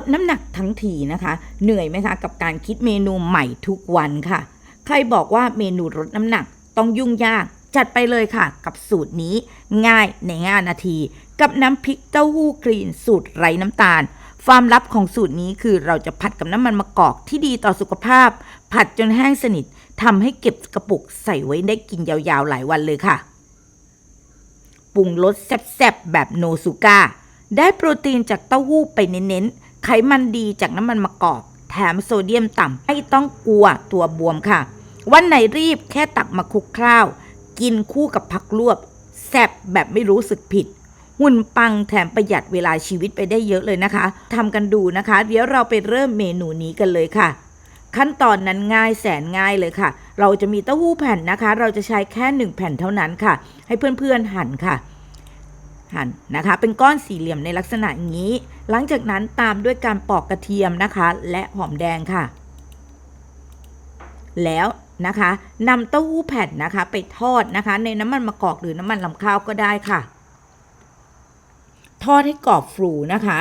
ดน้ำหนักทั้งทีนะคะเหนื่อยไหมคะกับการคิดเมนูใหม่ทุกวันค่ะใครบอกว่าเมนูลดน้ำหนักต้องยุ่งยากจัดไปเลยค่ะกับสูตรนี้ง่ายใน5 นาทีกับน้ำพริกเต้าหู้กรีนสูตรไร้น้ำตาลความลับของสูตรนี้คือเราจะผัดกับน้ำมันมะกอกที่ดีต่อสุขภาพผัดจนแห้งสนิททำให้เก็บกระปุกใส่ไว้ได้กินยาวๆหลายวันเลยค่ะปรุงรสแซ่บๆแบบโนซูก้าได้โปรตีนจากเต้าหู้ไปเน้นๆไขมันดีจากน้ำมันมะกอกแถมโซเดียมต่ำไม่ต้องกลัวตัวบวมค่ะวันไหนรีบแค่ตักมาคลุกคล้าวกินคู่กับผักลวกแซ่บแบบไม่รู้สึกผิดหุ่นปังแถมประหยัดเวลาชีวิตไปได้เยอะเลยนะคะทำกันดูนะคะเดี๋ยวเราไปเริ่มเมนูนี้กันเลยค่ะขั้นตอนนั้นง่ายแสนง่ายเลยค่ะเราจะมีเต้าหู้แผ่นนะคะเราจะใช้แค่1 แผ่นเท่านั้นค่ะให้เพื่อนๆหั่นค่ะหั่นนะคะเป็นก้อนสี่เหลี่ยมในลักษณะนี้หลังจากนั้นตามด้วยการปอกกระเทียมนะคะและหอมแดงค่ะแล้วนะคะนำเต้าหู้แผ่นนะคะไปทอดนะคะในน้ำมันมะกอกหรือน้ำมันลำข้าวก็ได้ค่ะทอดให้กรอบฟูนะคะ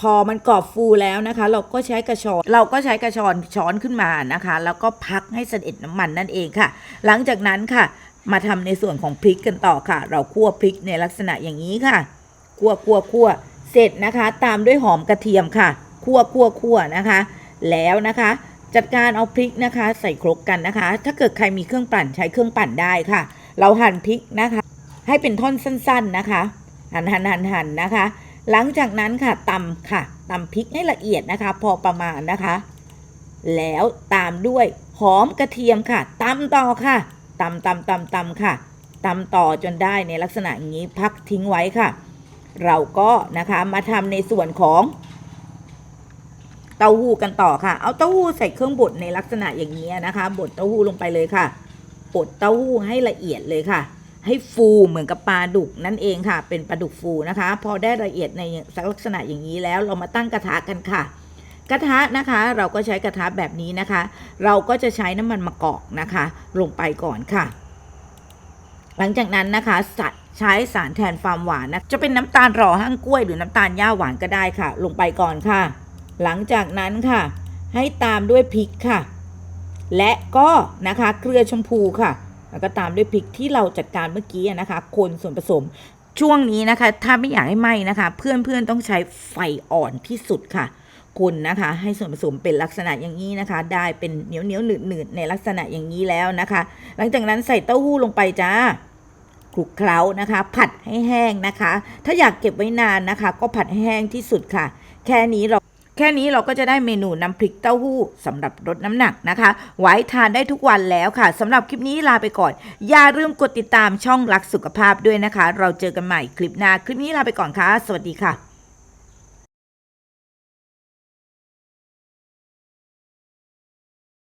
พอมันกรอบฟูแล้วนะคะเราก็ใช้กระชอนช้อนขึ้นมานะคะแล้วก็พักให้เสด็จน้ำมันนั่นเองค่ะหลังจากนั้นค่ะมาทำในส่วนของพริกกันต่อค่ะเราคั่วพริกในลักษณะอย่างนี้ค่ะคั่วเสร็จนะคะตามด้วยหอมกระเทียมค่ะคั่วนะคะแล้วนะคะจัดการเอาพริกนะคะใส่ครกกันนะคะถ้าเกิดใครมีเครื่องปั่นใช้เครื่องปั่นได้ค่ะเราหั่นพริกนะคะให้เป็นท่อนสั้นๆนะคะหั่นนะคะหลังจากนั้นค่ะตำพริกให้ละเอียดนะคะพอประมาณนะคะแล้วตามด้วยหอมกระเทียมค่ะตำต่อค่ะตำค่ะตำต่อจนได้ในลักษณะอย่างนี้พักทิ้งไว้ค่ะเราก็นะคะมาทำในส่วนของเต้าหู้กันต่อค่ะเอาเต้าหู้ใส่เครื่องบดในลักษณะอย่างนี้นะคะบดเต้าหู้ลงไปเลยค่ะบดเต้าหู้ให้ละเอียดเลยค่ะให้ฟูเหมือนกับปลาดุกนั่นเองค่ะเป็นปลาดุกฟูนะคะพอได้ละเอียดในลักษณะอย่างนี้แล้วเรามาตั้งกระทะกันค่ะกระทะนะคะเราก็ใช้กระทะแบบนี้นะคะเราก็จะใช้น้ำมันมะกอกนะคะลงไปก่อนค่ะหลังจากนั้นนะคะใช้สารแทนความหวานนะจะเป็นน้ำตาลร่อหั่งกล้วยหรือน้ำตาลหญ้าหวานก็ได้ค่ะลงไปก่อนค่ะหลังจากนั้นค่ะให้ตามด้วยพริกค่ะและก็นะคะเกลือชมพูค่ะแล้วก็ตามด้วยพริกที่เราจัดการเมื่อกี้นะคะคนส่วนผสมช่วงนี้นะคะถ้าไม่อยากให้ไหม้นะคะเพื่อนต้องใช้ไฟอ่อนที่สุดค่ะคนนะคะให้ส่วนผสมเป็นลักษณะอย่างนี้นะคะได้เป็นเหนียวหนืดในลักษณะอย่างนี้แล้วนะคะหลังจากนั้นใส่เต้าหู้ลงไปจ้าคลุกเคล้านะคะผัดให้แห้งนะคะถ้าอยากเก็บไว้นานนะคะก็ผัดให้แห้งที่สุดค่ะแค่นี้เราก็จะได้เมนูน้ำพริกเต้าหู้สำหรับลดน้ำหนักนะคะไว้ทานได้ทุกวันแล้วค่ะสำหรับคลิปนี้ลาไปก่อนอย่าลืมกดติดตามช่องรักสุขภาพด้วยนะคะเราเจอกันใหม่คลิปหน้าคลิปนี้ลาไปก่อนค่ะสวัสดีค่ะ